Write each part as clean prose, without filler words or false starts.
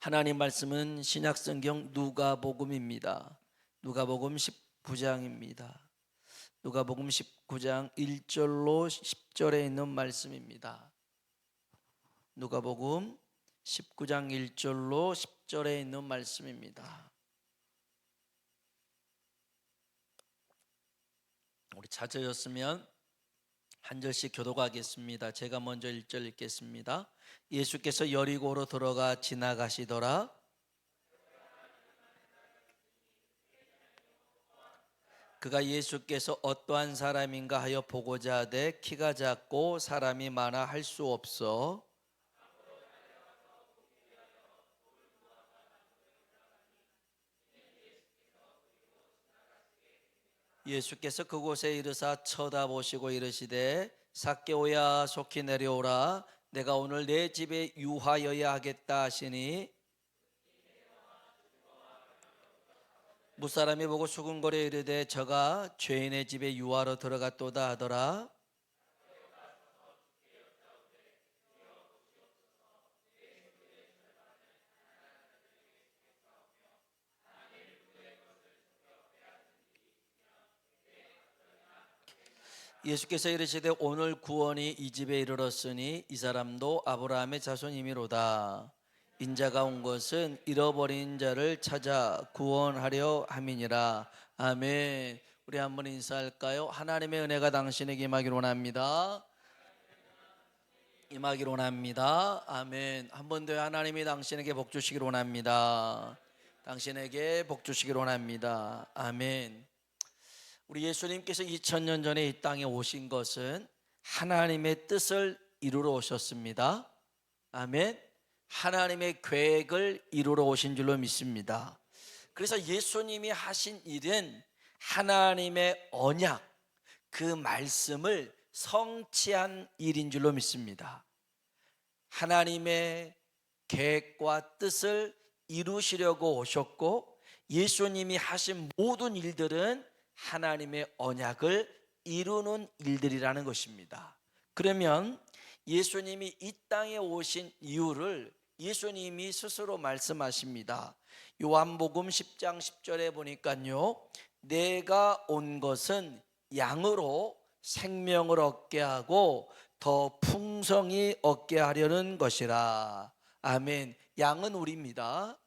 하나님 말씀은 신약성경 누가복음입니다. 누가복음 19장입니다. 누가복음 19장 1절로 10절에 있는 말씀입니다. 누가복음 19장 1절로 10절에 있는 말씀입니다. 우리 찾으셨으면 한 절씩 교독하겠습니다. 제가 먼저 1절 읽겠습니다. 예수께서 여리고로 들어가 지나가시더라. 그가 예수께서 어떠한 사람인가 하여 보고자 하되 키가 작고 사람이 많아 할 수 없어 예수께서 그곳에 이르사 쳐다보시고 이르시되 삭개오야 속히 내려오라 내가 오늘 내 집에 유하여야 하겠다 하시니 무사람이 보고 수군거려 이르되 저가 죄인의 집에 유하러 들어갔도다 하더라. 예수께서 이르시되 오늘 구원이 이 집에 이르렀으니 이 사람도 아브라함의 자손이미로다. 인자가 온 것은 잃어버린 자를 찾아 구원하려 함이니라. 아멘. 우리 한번 인사할까요? 하나님의 은혜가 당신에게 임하기를 원합니다. 임하기를 원합니다. 아멘. 한 번 더 하나님이 당신에게 복 주시기를 원합니다. 당신에게 복 주시기를 원합니다. 아멘. 우리 예수님께서 2000년 전에 이 땅에 오신 것은 하나님의 뜻을 이루러 오셨습니다. 아멘. 하나님의 계획을 이루러 오신 줄로 믿습니다. 그래서 예수님이 하신 일은 하나님의 언약, 그 말씀을 성취한 일인 줄로 믿습니다. 하나님의 계획과 뜻을 이루시려고 오셨고 예수님이 하신 모든 일들은 하나님의 언약을 이루는 일들이라는 것입니다. 그러면 예수님이 이 땅에 오신 이유를 예수님이 스스로 말씀하십니다. 요한복음 10장 10절에 보니까요, 내가 온 것은 양으로 생명을 얻게 하고 더 풍성히 얻게 하려는 것이라. 아멘. 양은 우리입니다.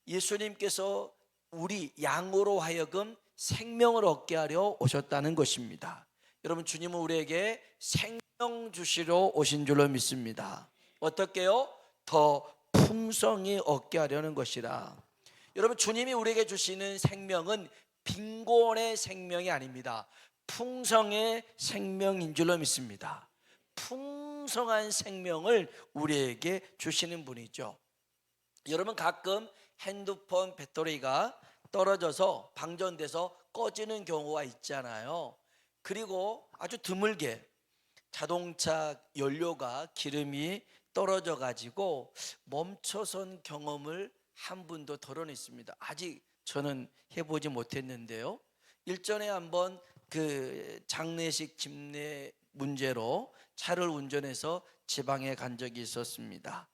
예수님께서 우리 양으로 하여금 생명을 얻게 하려 오셨다는 것입니다. 여러분, 주님은 우리에게 생명 주시러 오신 줄로 믿습니다. 어떻게요? 더 풍성히 얻게 하려는 것이라. 여러분, 주님이 우리에게 주시는 생명은 빈곤의 생명이 아닙니다. 풍성의 생명인 줄로 믿습니다. 풍성한 생명을 우리에게 주시는 분이죠. 여러분, 가끔 핸드폰 배터리가 떨어져서 방전돼서 꺼지는 경우가 있잖아요. 그리고 아주 드물게 자동차 연료가 기름이 떨어져 가지고 멈춰선 경험을 한 분도 덜어는 있습니다. 아직 저는 해보지 못했는데요. 일전에 한번 그 장례식 집례 문제로 차를 운전해서 지방에 간 적이 있었습니다.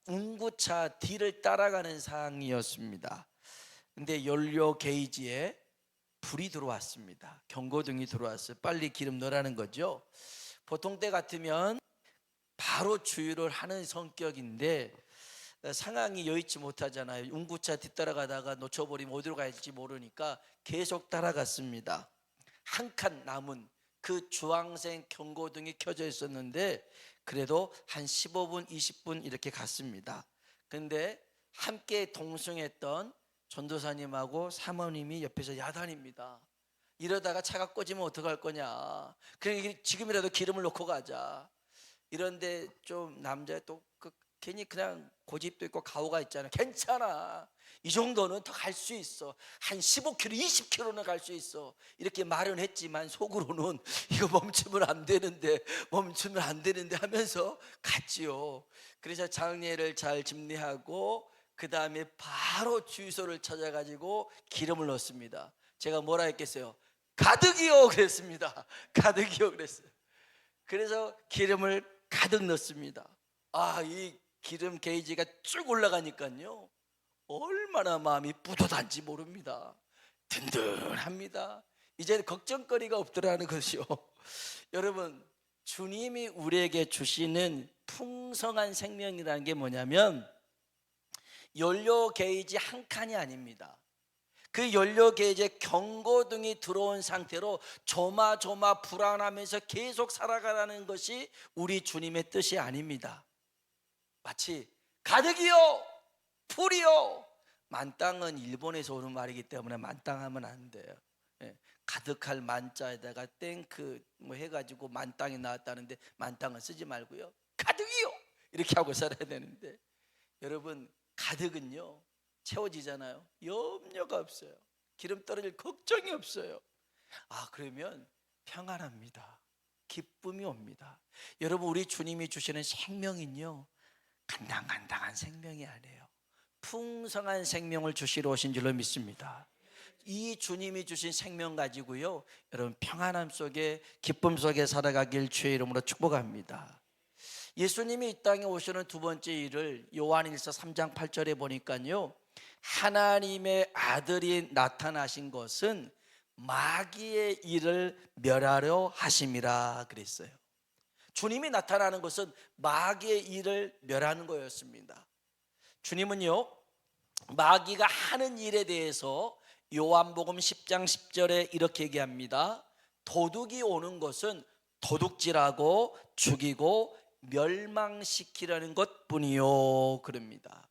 운구차 뒤를 따라가는 상황이었습니다. 근데 연료 게이지에 불이 들어왔습니다. 경고등이 들어왔어요. 빨리 기름 넣으라는 거죠. 보통 때 같으면 바로 주유를 하는 성격인데 상황이 여의치 못하잖아요. 운구차 뒤따라가다가 놓쳐버리면 어디로 갈지 모르니까 계속 따라갔습니다. 한 칸 남은 그 주황색 경고등이 켜져 있었는데 그래도 한 15분, 20분 이렇게 갔습니다. 그런데 함께 동승했던 전도사님하고 사모님이 옆에서 야단입니다. 이러다가 차가 꺼지면 어떡할 거냐. 그러니까 지금이라도 기름을 넣고 가자. 이런데 좀 남자 또 괜히 그냥 고집도 있고 가오가 있잖아요. 괜찮아. 이 정도는 더 갈 수 있어. 한 15km, 20km는 갈 수 있어. 이렇게 말은 했지만 속으로는 이거 멈추면 안 되는데 하면서 갔지요. 그래서 장례를 잘 집례하고 그 다음에 바로 주유소를 찾아가지고 기름을 넣습니다. 제가 뭐라 했겠어요? 가득이요 그랬습니다. 가득이요 그랬어요. 그래서 기름을 가득 넣습니다. 이 기름 게이지가 쭉 올라가니까요, 얼마나 마음이 뿌듯한지 모릅니다. 든든합니다. 이제 걱정거리가 없더라는 것이요. 여러분, 주님이 우리에게 주시는 풍성한 생명이라는 게 뭐냐면 연료 게이지 한 칸이 아닙니다. 그 연료 게이지에 경고등이 들어온 상태로 조마조마 불안하면서 계속 살아가라는 것이 우리 주님의 뜻이 아닙니다. 마치 가득이요, 풀이요. 만땅은 일본에서 오는 말이기 때문에 만땅하면 안 돼요. 예, 가득할 만자에다가 땡크 뭐 해가지고 만땅이 나왔다는데 만땅은 쓰지 말고요, 가득이요 이렇게 하고 살아야 되는데, 여러분 가득은요 채워지잖아요. 염려가 없어요. 기름 떨어질 걱정이 없어요. 그러면 평안합니다. 기쁨이 옵니다. 여러분, 우리 주님이 주시는 생명은요 간당간당한 생명이 아니에요. 풍성한 생명을 주시러 오신 줄로 믿습니다. 이 주님이 주신 생명 가지고요, 여러분 평안함 속에 기쁨 속에 살아가길 주의 이름으로 축복합니다. 예수님이 이 땅에 오시는 두 번째 일을 요한일서 3장 8절에 보니까요, 하나님의 아들이 나타나신 것은 마귀의 일을 멸하려 하심이라 그랬어요. 주님이 나타나는 것은 마귀의 일을 멸하는 거였습니다. 주님은요, 마귀가 하는 일에 대해서 요한복음 10장 10절에 이렇게 얘기합니다. 도둑이 오는 것은 도둑질하고 죽이고 멸망시키려는 것뿐이요 그럽니다.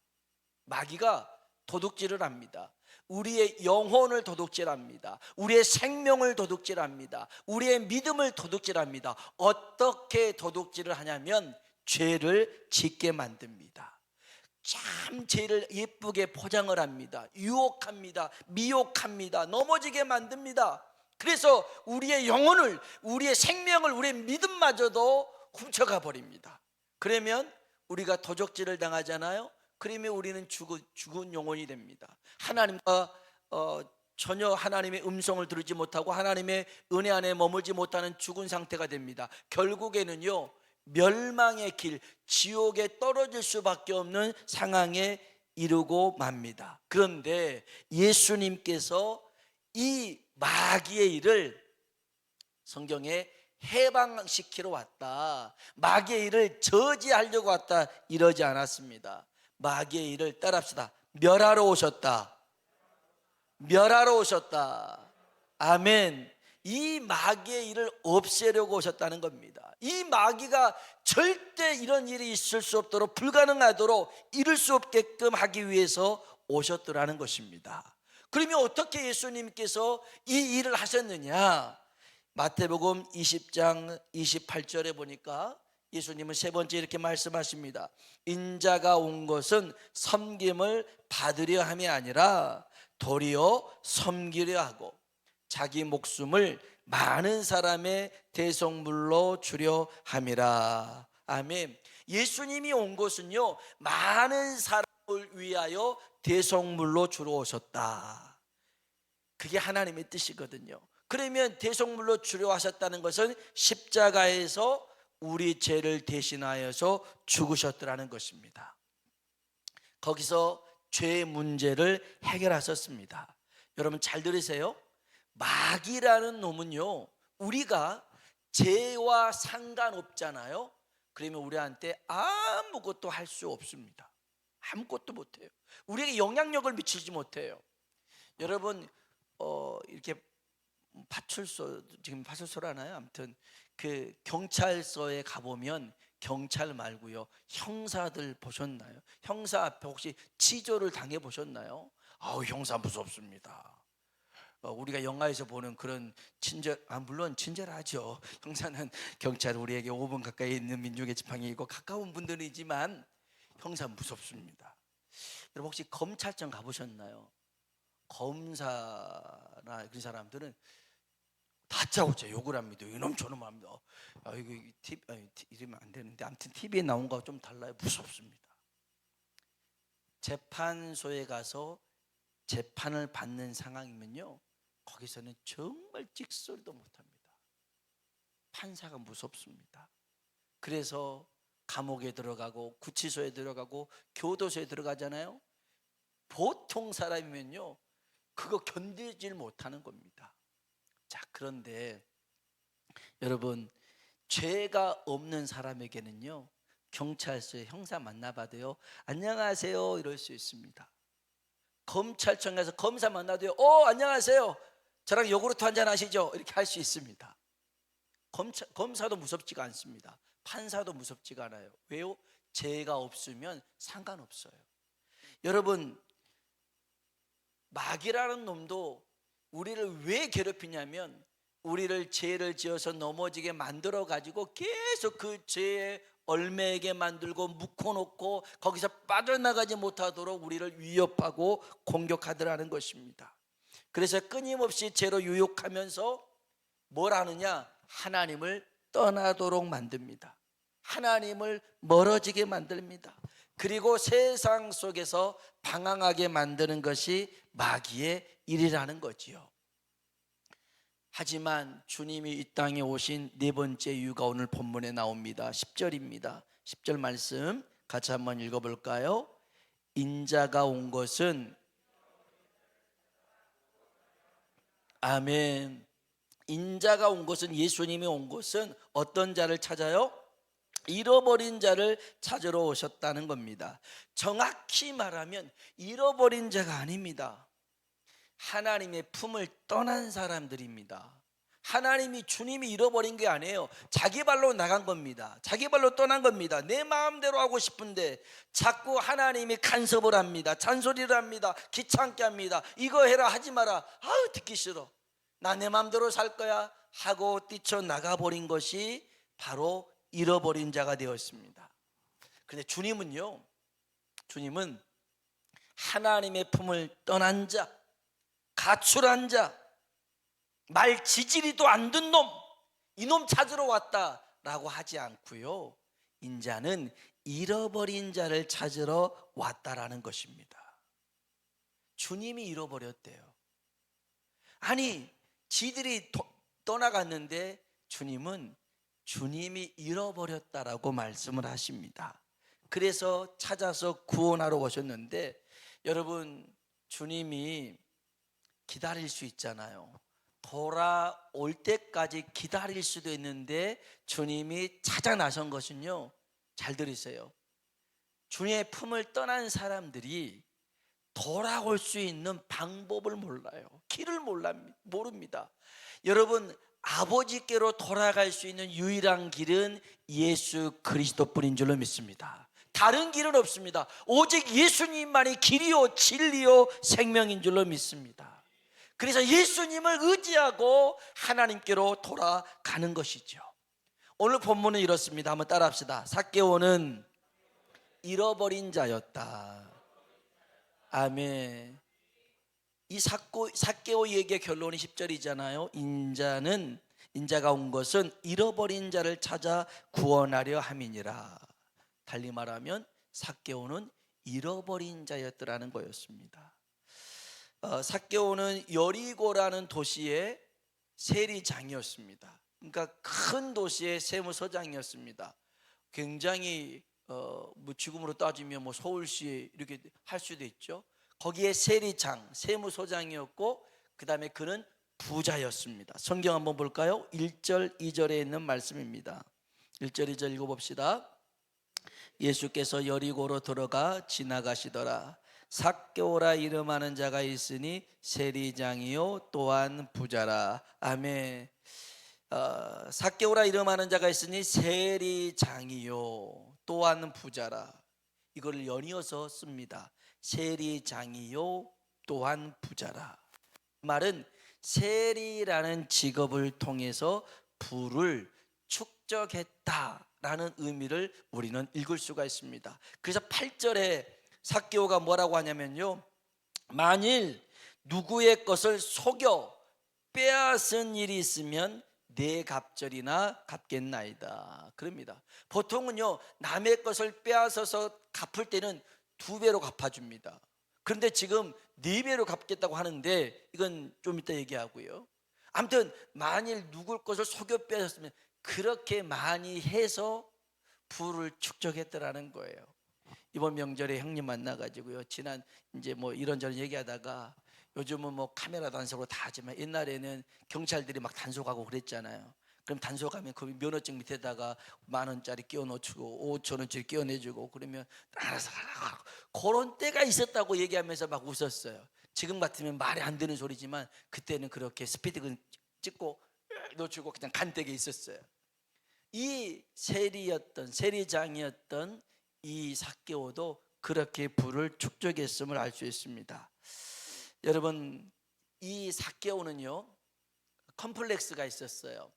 마귀가 도둑질을 합니다. 우리의 영혼을 도둑질합니다. 우리의 생명을 도둑질합니다. 우리의 믿음을 도둑질합니다. 어떻게 도둑질을 하냐면 죄를 짓게 만듭니다. 참 죄를 예쁘게 포장을 합니다. 유혹합니다. 미혹합니다. 넘어지게 만듭니다. 그래서 우리의 영혼을, 우리의 생명을, 우리의 믿음마저도 훔쳐가 버립니다. 그러면 우리가 도적질을 당하잖아요. 그러면 우리는 죽은 영혼이 됩니다. 하나님과 전혀 하나님의 음성을 들지 못하고 하나님의 은혜 안에 머물지 못하는 죽은 상태가 됩니다. 결국에는요, 멸망의 길, 지옥에 떨어질 수밖에 없는 상황에 이르고 맙니다. 그런데 예수님께서 이 마귀의 일을 성경에 해방시키러 왔다, 마귀의 일을 저지하려고 왔다, 이러지 않았습니다. 마귀의 일을 따라합시다. 멸하러 오셨다. 멸하러 오셨다. 아멘. 이 마귀의 일을 없애려고 오셨다는 겁니다. 이 마귀가 절대 이런 일이 있을 수 없도록, 불가능하도록, 이룰 수 없게끔 하기 위해서 오셨더라는 것입니다. 그러면 어떻게 예수님께서 이 일을 하셨느냐? 마태복음 20장 28절에 보니까 예수님은 세 번째 이렇게 말씀하십니다. 인자가 온 것은 섬김을 받으려 함이 아니라 도리어 섬기려 하고 자기 목숨을 많은 사람의 대속물로 주려 함이라. 아멘. 예수님이 온 것은요, 많은 사람을 위하여 대속물로 주러 오셨다. 그게 하나님의 뜻이거든요. 그러면 대속물로 주려 하셨다는 것은 십자가에서 우리 죄를 대신하여서 죽으셨더라는 것입니다. 거기서 죄의 문제를 해결하셨습니다. 여러분 잘 들으세요. 마귀라는 놈은요, 우리가 죄와 상관없잖아요. 그러면 우리한테 아무것도 할 수 없습니다. 아무것도 못해요. 우리에게 영향력을 미치지 못해요. 여러분 이렇게 파출소, 지금 파출소라나요? 아무튼 그 경찰서에 가보면 경찰 말고요, 형사들 보셨나요? 형사 앞에 혹시 치조를 당해 보셨나요? 형사 무섭습니다. 우리가 영화에서 보는 그런 친절, 물론 친절하죠. 형사는 경찰, 우리에게 5분 가까이 있는 민족의 지팡이이고 가까운 분들이지만 형사 무섭습니다. 여러분 혹시 검찰청 가보셨나요? 검사나 그런 사람들은 다짜고짜 욕을 합니다. 이놈 저놈 합니다. 이거 이러면 안 되는데, 아무튼 TV에 나온 거와 좀 달라요. 무섭습니다. 재판소에 가서 재판을 받는 상황이면요, 거기서는 정말 찍소리도 못합니다. 판사가 무섭습니다. 그래서 감옥에 들어가고 구치소에 들어가고 교도소에 들어가잖아요. 보통 사람이면요 그거 견디질 못하는 겁니다. 자, 그런데 여러분, 죄가 없는 사람에게는요 경찰서에 형사 만나봐도요 안녕하세요 이럴 수 있습니다. 검찰청 가서 검사 만나도요 안녕하세요, 저랑 요구르트 한잔 하시죠, 이렇게 할 수 있습니다. 검사도 무섭지가 않습니다. 판사도 무섭지가 않아요. 왜요? 죄가 없으면 상관없어요. 여러분, 마귀라는 놈도 우리를 왜 괴롭히냐면 우리를 죄를 지어서 넘어지게 만들어 가지고 계속 그 죄에 얽매이게 만들고 묶어놓고 거기서 빠져나가지 못하도록 우리를 위협하고 공격하더라는 것입니다. 그래서 끊임없이 죄로 유혹하면서 뭘 하느냐? 하나님을 떠나도록 만듭니다. 하나님을 멀어지게 만듭니다. 그리고 세상 속에서 방황하게 만드는 것이 마귀의 일이라는 거지요. 하지만 주님이 이 땅에 오신 네 번째 이유가 오늘 본문에 나옵니다. 10절입니다. 10절 말씀 같이 한번 읽어볼까요? 인자가 온 것은, 아멘, 인자가 온 것은, 예수님이 온 것은 어떤 자를 찾아요? 잃어버린 자를 찾으러 오셨다는 겁니다. 정확히 말하면 잃어버린 자가 아닙니다. 하나님의 품을 떠난 사람들입니다. 하나님이, 주님이 잃어버린 게 아니에요. 자기 발로 나간 겁니다. 자기 발로 떠난 겁니다. 내 마음대로 하고 싶은데 자꾸 하나님이 간섭을 합니다. 잔소리를 합니다. 귀찮게 합니다. 이거 해라 하지 마라, 아우 듣기 싫어, 나 내 마음대로 살 거야 하고 뛰쳐나가 버린 것이 바로 잃어버린 자가 되었습니다. 그런데 주님은요, 주님은 하나님의 품을 떠난 자, 가출한 자, 말 지지리도 안 든 놈, 이놈 찾으러 왔다라고 하지 않고요, 인자는 잃어버린 자를 찾으러 왔다라는 것입니다. 주님이 잃어버렸대요. 아니, 지들이 떠나갔는데 주님은 주님이 잃어버렸다라고 말씀을 하십니다. 그래서 찾아서 구원하러 오셨는데, 여러분, 주님이 기다릴 수 있잖아요. 돌아올 때까지 기다릴 수도 있는데 주님이 찾아 나선 것은요, 잘 들으세요, 주님의 품을 떠난 사람들이 돌아올 수 있는 방법을 몰라요. 길을 모릅니다. 여러분, 아버지께로 돌아갈 수 있는 유일한 길은 예수 그리스도뿐인 줄로 믿습니다. 다른 길은 없습니다. 오직 예수님만이 길이요 진리요 생명인 줄로 믿습니다. 그래서 예수님을 의지하고 하나님께로 돌아가는 것이죠. 오늘 본문은 이렇습니다. 한번 따라합시다. 삭개오는 잃어버린 자였다. 아멘. 이 삭개오 얘기의 결론이 10절이잖아요. 인자가 온 것은 잃어버린 자를 찾아 구원하려 함이니라. 달리 말하면 삭개오는 잃어버린 자였더라는 거였습니다. 삭개오는 여리고라는 도시의 세리장이었습니다. 그러니까 큰 도시의 세무서장이었습니다. 굉장히 뭐 지금으로 따지면 뭐 서울시 이렇게 할 수도 있죠. 거기에 세리장, 세무소장이었고, 그 다음에 그는 부자였습니다. 성경 한번 볼까요? 1절 2절에 있는 말씀입니다. 1절 2절 읽어봅시다. 예수께서 여리고로 들어가 지나가시더라. 삭개오라 이름하는 자가 있으니 세리장이요 또한 부자라. 아멘. 삭개오라 이름하는 자가 있으니 세리장이요 또한 부자라. 이걸 연이어서 씁니다. 세리장이요 또한 부자라. 말은 세리라는 직업을 통해서 부를 축적했다라는 의미를 우리는 읽을 수가 있습니다. 그래서 8절에 삭개오가 뭐라고 하냐면요, 만일 누구의 것을 속여 빼앗은 일이 있으면 내 갑절이나 갚겠나이다. 그럽니다. 보통은요, 남의 것을 빼앗아서 갚을 때는 2배로 갚아줍니다. 그런데 지금 4배로 갚겠다고 하는데 이건 좀 이따 얘기하고요. 아무튼 만일 누굴 것을 속여 빼앗았으면 그렇게 많이 해서 부를 축적했더라는 거예요. 이번 명절에 형님 만나가지고요, 지난 이제 뭐 이런저런 얘기하다가 요즘은 뭐 카메라 단속으로 다 하지만 옛날에는 경찰들이 막 단속하고 그랬잖아요. 그럼 단속하면 그 면허증 밑에다가 10,000원짜리 끼워 넣어주고 5,000원짜리 끼워 내주고 그러면 알아서 하라고, 그런 때가 있었다고 얘기하면서 막 웃었어요. 지금 같으면 말이 안 되는 소리지만 그때는 그렇게 스피드건 찍고 놓치고 그냥 간택에 있었어요. 이 세리장이었던 이 삭개오도 그렇게 부를 축적했음을 알 수 있습니다. 여러분, 이 삭개오는요 컴플렉스가 있었어요.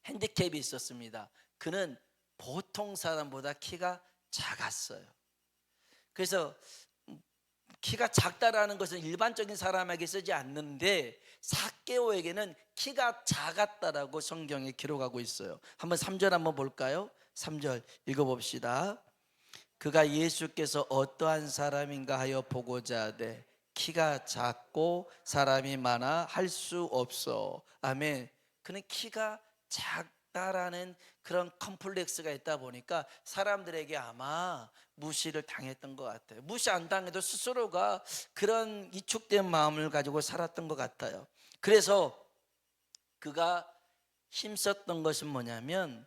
핸디캡이 있었습니다. 그는 보통 사람보다 키가 작았어요. 그래서 키가 작다라는 것은 일반적인 사람에게 쓰지 않는데 삭개오에게는 키가 작았다라고 성경에 기록하고 있어요. 한번 3절 한번 볼까요? 3절 읽어봅시다. 그가 예수께서 어떠한 사람인가 하여 보고자 하되 키가 작고 사람이 많아 할 수 없어. 아멘. 그는 키가 작다라는 그런 컴플렉스가 있다 보니까 사람들에게 아마 무시를 당했던 것 같아요. 무시 안 당해도 스스로가 그런 이축된 마음을 가지고 살았던 것 같아요. 그래서 그가 힘썼던 것은 뭐냐면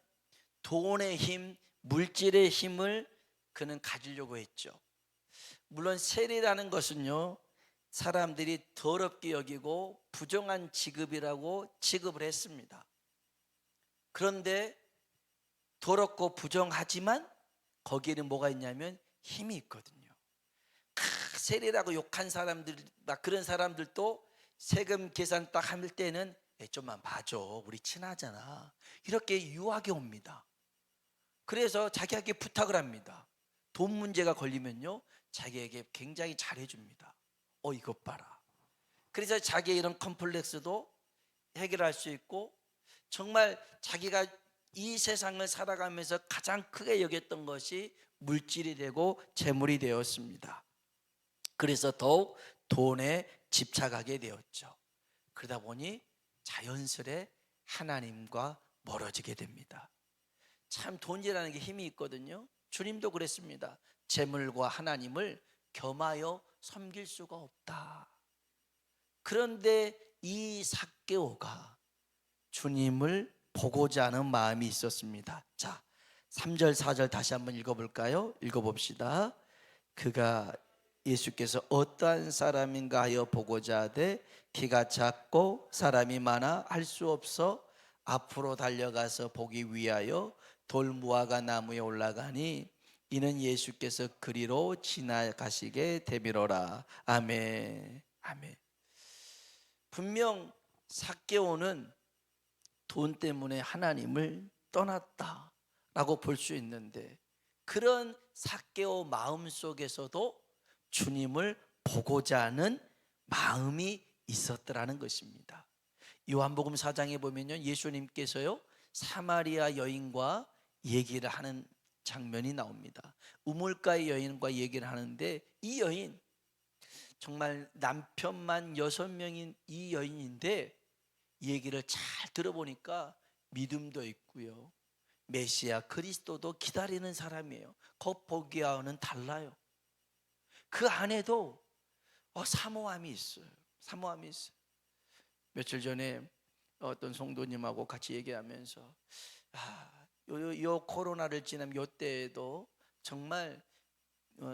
돈의 힘, 물질의 힘을 그는 가지려고 했죠. 물론 세리라는 것은요 사람들이 더럽게 여기고 부정한 직업이라고 취급을 했습니다. 그런데 더럽고 부정하지만 거기에는 뭐가 있냐면 힘이 있거든요. 세리라고 욕한 사람들, 막 그런 사람들도 세금 계산 딱 할 때는 좀만 봐줘, 우리 친하잖아, 이렇게 유하게 옵니다. 그래서 자기에게 부탁을 합니다. 돈 문제가 걸리면요 자기에게 굉장히 잘해줍니다. 이것 봐라. 그래서 자기의 이런 컴플렉스도 해결할 수 있고, 정말 자기가 이 세상을 살아가면서 가장 크게 여겼던 것이 물질이 되고 재물이 되었습니다. 그래서 더욱 돈에 집착하게 되었죠. 그러다 보니 자연스레 하나님과 멀어지게 됩니다. 참 돈이라는 게 힘이 있거든요. 주님도 그랬습니다. 재물과 하나님을 겸하여 섬길 수가 없다. 그런데 이 삭개오가 주님을 보고자 하는 마음이 있었습니다. 자, 3절 4절 다시 한번 읽어볼까요? 읽어봅시다. 그가 예수께서 어떠한 사람인가 하여 보고자 하되 키가 작고 사람이 많아 할 수 없어 앞으로 달려가서 보기 위하여 돌무화과 나무에 올라가니 이는 예수께서 그리로 지나가시게 되미로라. 아멘. 아멘. 분명 삭개오는 돈 때문에 하나님을 떠났다라고 볼 수 있는데, 그런 삭개오 마음 속에서도 주님을 보고자 하는 마음이 있었더라는 것입니다. 요한복음 4장에 보면요 예수님께서요 사마리아 여인과 얘기를 하는 장면이 나옵니다. 우물가의 여인과 얘기를 하는데, 이 여인 정말 남편만 6명인 이 여인인데 얘기를 잘 들어보니까 믿음도 있고요, 메시아 그리스도도 기다리는 사람이에요. 겉보기와는 달라요. 그 안에도 사모함이 있어요. 사모함이 있어요. 며칠 전에 어떤 성도님하고 같이 얘기하면서 요 코로나를 지난 요 때에도 정말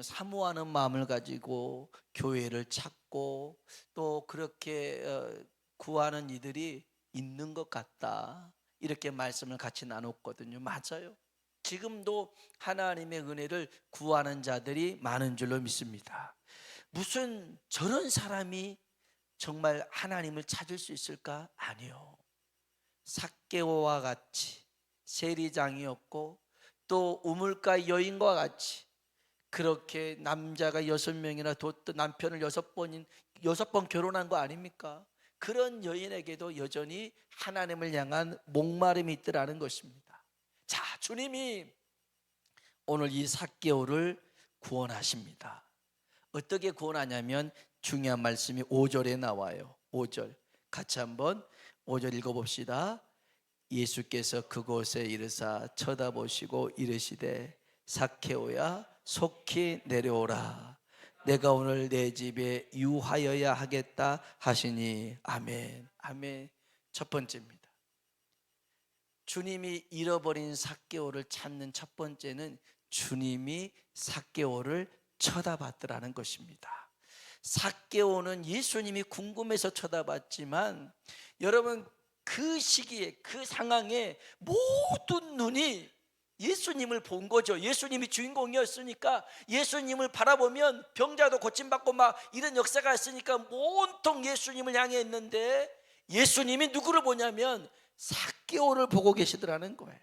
사모하는 마음을 가지고 교회를 찾고 또 그렇게 구하는 이들이 있는 것 같다, 이렇게 말씀을 같이 나눴거든요. 맞아요. 지금도 하나님의 은혜를 구하는 자들이 많은 줄로 믿습니다. 무슨 저런 사람이 정말 하나님을 찾을 수 있을까? 아니요. 삭개오와 같이 세리장이었고 또 우물가 여인과 같이 그렇게 남자가 6명이나 뒀던 남편을 6번 결혼한 거 아닙니까? 그런 여인에게도 여전히 하나님을 향한 목마름이 있더라는 것입니다. 자, 주님이 오늘 이 삭개오를 구원하십니다. 어떻게 구원하냐면 중요한 말씀이 5절에 나와요. 5절 같이 한번 5절 읽어봅시다. 예수께서 그곳에 이르사 쳐다보시고 이르시되 삭개오야 속히 내려오라. 내가 오늘 내 집에 유하여야 하겠다 하시니. 아멘. 아멘. 첫 번째입니다. 주님이 잃어버린 삭개오를 찾는 첫 번째는 주님이 삭개오를 쳐다봤더라는 것입니다. 삭개오는 예수님이 궁금해서 쳐다봤지만 여러분, 그 시기에 그 상황에 모든 눈이 예수님을 본 거죠. 예수님이 주인공이었으니까 예수님을 바라보면 병자도 고침받고 막 이런 역사가 있으니까 온통 예수님을 향해 있는데, 예수님이 누구를 보냐면 삭개오를 보고 계시더라는 거예요.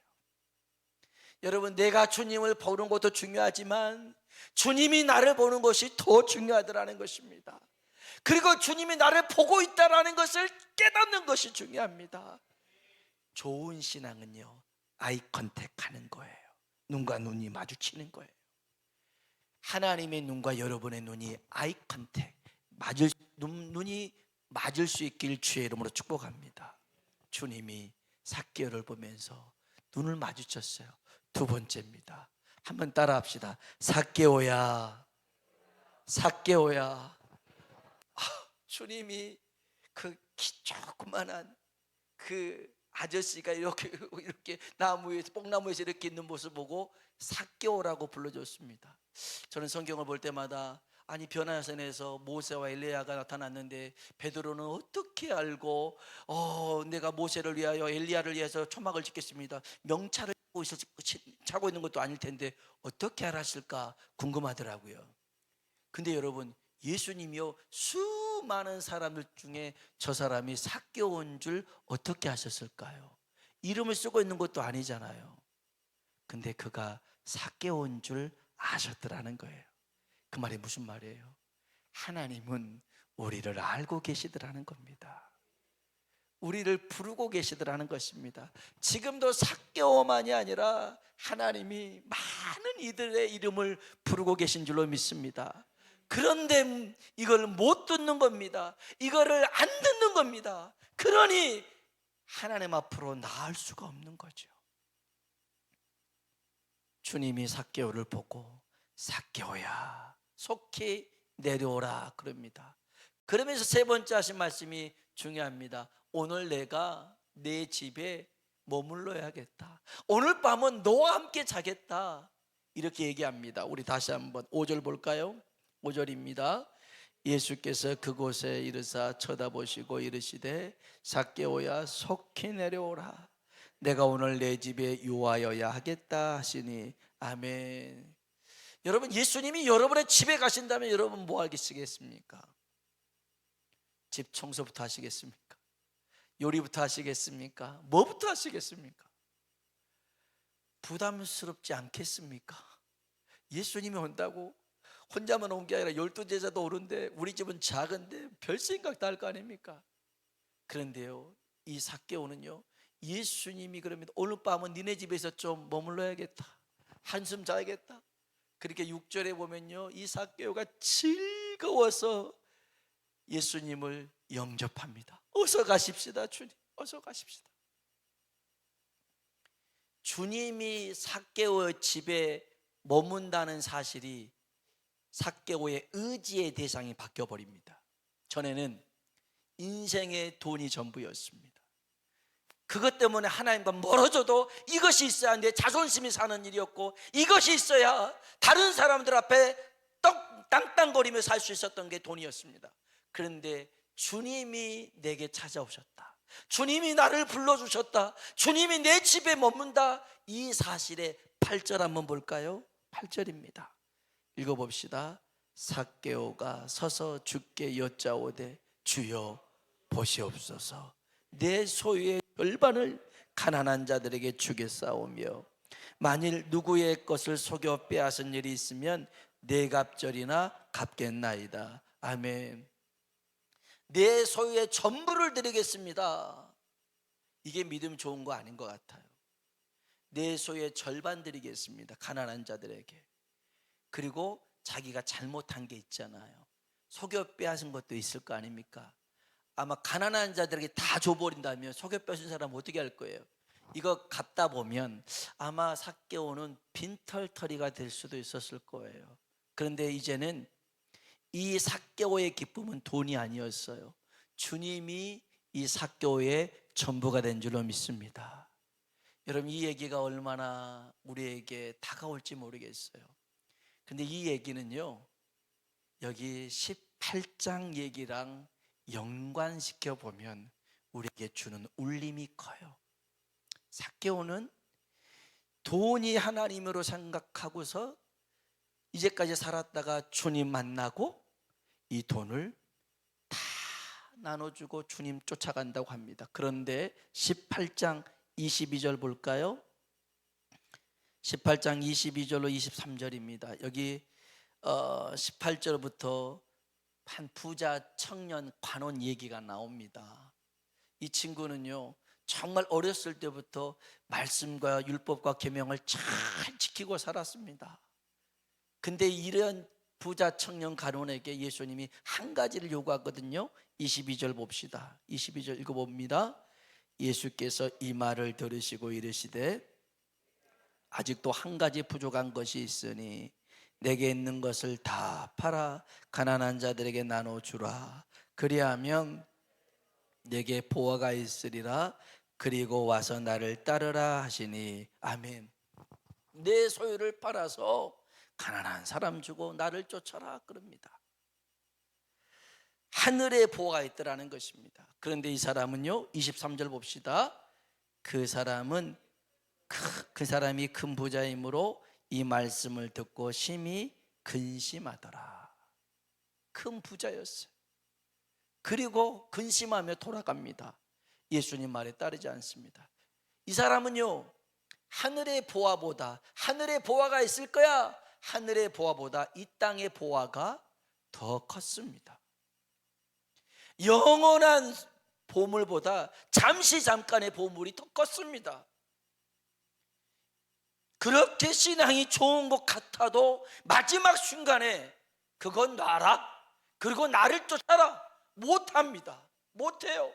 여러분, 내가 주님을 보는 것도 중요하지만 주님이 나를 보는 것이 더 중요하더라는 것입니다. 그리고 주님이 나를 보고 있다는 것을 깨닫는 것이 중요합니다. 좋은 신앙은요, 아이 컨택하는 거예요. 눈과 눈이 마주치는 거예요. 하나님의 눈과 여러분의 눈이 아이 컨택, 눈이 맞을 수 있길 주의 이름으로 축복합니다. 주님이 삭개오를 보면서 눈을 마주쳤어요. 두 번째입니다. 한번 따라합시다. 삭개오야, 삭개오야. 주님이 그 키 조그만한 그 아저씨가 이렇게 나무에서, 뽕나무에서 이렇게 있는 모습 보고 삭개오라고 불러줬습니다. 저는 성경을 볼 때마다, 아니 변화산에서 모세와 엘리야가 나타났는데 베드로는 어떻게 알고 내가 모세를 위하여 엘리야를 위해서 초막을 짓겠습니다, 명찰을 차고 있는 것도 아닐 텐데 어떻게 알았을까 궁금하더라고요. 근데 여러분, 예수님이요, 수많은 사람들 중에 저 사람이 삭개오인 줄 어떻게 아셨을까요? 이름을 쓰고 있는 것도 아니잖아요. 근데 그가 삭개오인 줄 아셨더라는 거예요. 그 말이 무슨 말이에요? 하나님은 우리를 알고 계시더라는 겁니다. 우리를 부르고 계시더라는 것입니다. 지금도 삭개오만이 아니라 하나님이 많은 이들의 이름을 부르고 계신 줄로 믿습니다. 그런데 이걸 못 듣는 겁니다. 이거를 안 듣는 겁니다. 그러니 하나님 앞으로 나을 수가 없는 거죠. 주님이 삭개오를 보고 삭개오야 속히 내려오라 그럽니다. 그러면서 세 번째 하신 말씀이 중요합니다. 오늘 내가 내 집에 머물러야겠다. 오늘 밤은 너와 함께 자겠다. 이렇게 얘기합니다. 우리 다시 한번 5절 볼까요? 5절입니다. 예수께서 그곳에 이르사 쳐다보시고 이르시되 삭개오야 속히 내려오라. 내가 오늘 내 집에 유하여야 하겠다 하시니. 아멘. 여러분, 예수님이 여러분의 집에 가신다면 여러분 뭐 하시겠습니까? 집 청소부터 하시겠습니까? 요리부터 하시겠습니까? 뭐부터 하시겠습니까? 부담스럽지 않겠습니까? 예수님이 온다고 혼자만 온 게 아니라 12제자도 오는데 우리 집은 작은데 별 생각 다 할 거 아닙니까? 그런데요, 이 삭개오는요, 예수님이 그러면 오늘 밤은 니네 집에서 좀 머물러야겠다, 한숨 자야겠다. 그렇게 6절에 보면요, 이 삭개오가 즐거워서 예수님을 영접합니다. 어서 가십시다 주님, 어서 가십시다. 주님이 삭개오의 집에 머문다는 사실이 삭개오의 의지의 대상이 바뀌어버립니다. 전에는 인생의 돈이 전부였습니다. 그것 때문에 하나님과 멀어져도 이것이 있어야 내 자존심이 사는 일이었고, 이것이 있어야 다른 사람들 앞에 땅땅거리며 살 수 있었던 게 돈이었습니다. 그런데 주님이 내게 찾아오셨다, 주님이 나를 불러주셨다, 주님이 내 집에 머문다, 이 사실에 8절 한번 볼까요? 8절입니다. 읽어봅시다. 삭개오가 서서 주께 여짜오되 주여 보시옵소서, 내 소유의 절반을 가난한 자들에게 주겠사오며 만일 누구의 것을 속여 빼앗은 일이 있으면 네 갑절이나 갚겠나이다. 아멘. 내 소유의 전부를 드리겠습니다. 이게 믿음 좋은 거 아닌 것 같아요. 내 소유의 절반 드리겠습니다, 가난한 자들에게. 그리고 자기가 잘못한 게 있잖아요. 속여 빼앗은 것도 있을 거 아닙니까? 아마 가난한 자들에게 다 줘버린다면 속여 빼앗은 사람은 어떻게 할 거예요? 이거 갖다 보면 아마 삭개오는 빈털터리가 될 수도 있었을 거예요. 그런데 이제는 이 삭개오의 기쁨은 돈이 아니었어요. 주님이 이 삭개오의 전부가 된 줄로 믿습니다. 여러분, 이 얘기가 얼마나 우리에게 다가올지 모르겠어요. 근데 이 얘기는요, 여기 18장 얘기랑 연관시켜 보면 우리에게 주는 울림이 커요. 삭개오는 돈이 하나님으로 생각하고서 이제까지 살았다가 주님 만나고 이 돈을 다 나눠주고 주님 쫓아간다고 합니다. 그런데 18장 22절 볼까요? 18장 22절로 23절입니다. 여기 18절부터 한 부자 청년 관원 얘기가 나옵니다. 이 친구는요, 정말 어렸을 때부터 말씀과 율법과 계명을 잘 지키고 살았습니다. 근데 이런 부자 청년 관원에게 예수님이 한 가지를 요구하거든요. 22절 봅시다. 22절 읽어봅니다. 예수께서 이 말을 들으시고 이르시되 아직도 한 가지 부족한 것이 있으니 내게 있는 것을 다 팔아 가난한 자들에게 나눠주라. 그리하면 내게 보화가 있으리라. 그리고 와서 나를 따르라 하시니 아멘. 내 소유를 팔아서 가난한 사람 주고 나를 쫓아라 그럽니다. 하늘에 보화가 있더라는 것입니다. 그런데 이 사람은요, 23절 봅시다. 그 사람이 큰 부자이므로 이 말씀을 듣고 심히 근심하더라. 큰 부자였어요. 그리고 근심하며 돌아갑니다. 예수님 말에 따르지 않습니다. 이 사람은요, 하늘의 보화보다, 하늘의 보화가 있을 거야, 하늘의 보화보다 이 땅의 보화가 더 컸습니다. 영원한 보물보다 잠깐의 보물이 더 컸습니다. 그렇게 신앙이 좋은 것 같아도 마지막 순간에 그건 놔라, 그리고 나를 쫓아라 못합니다. 못해요.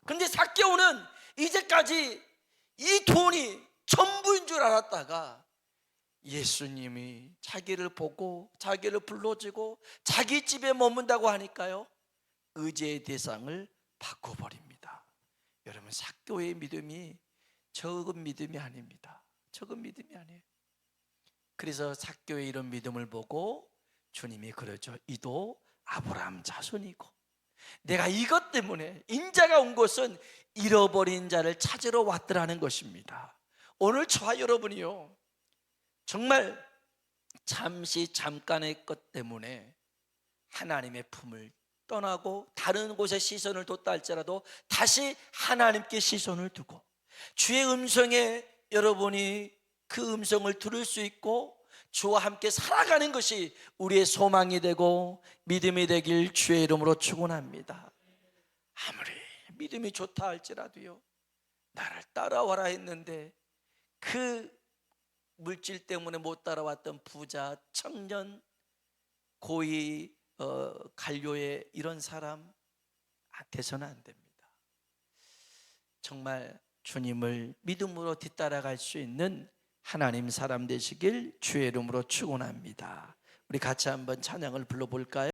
근데 삭개오는 이제까지 이 돈이 전부인 줄 알았다가 예수님이 자기를 보고 자기를 불러주고 자기 집에 머문다고 하니까요, 의지의 대상을 바꿔버립니다. 여러분, 삭개오의 믿음이 적은 믿음이 아닙니다. 적은 믿음이 아니에요. 그래서 삭개오의 이런 믿음을 보고 주님이 그러죠. 이도 아브라함 자손이고 내가 이것 때문에 인자가 온 것은 잃어버린 자를 찾으러 왔더라는 것입니다. 오늘 저와 여러분이요, 정말 잠깐의 것 때문에 하나님의 품을 떠나고 다른 곳에 시선을 뒀다 할지라도 다시 하나님께 시선을 두고 주의 음성에 여러분이 그 음성을 들을 수 있고 주와 함께 살아가는 것이 우리의 소망이 되고 믿음이 되길 주의 이름으로 축원합니다. 아무리 믿음이 좋다 할지라도요, 나를 따라와라 했는데 그 물질 때문에 못 따라왔던 부자, 청년, 고위 관료의 이런 사람 돼서는 안 됩니다. 정말 주님을 믿음으로 뒤따라갈 수 있는 하나님 사람 되시길 주의 이름으로 축원합니다. 우리 같이 한번 찬양을 불러볼까요?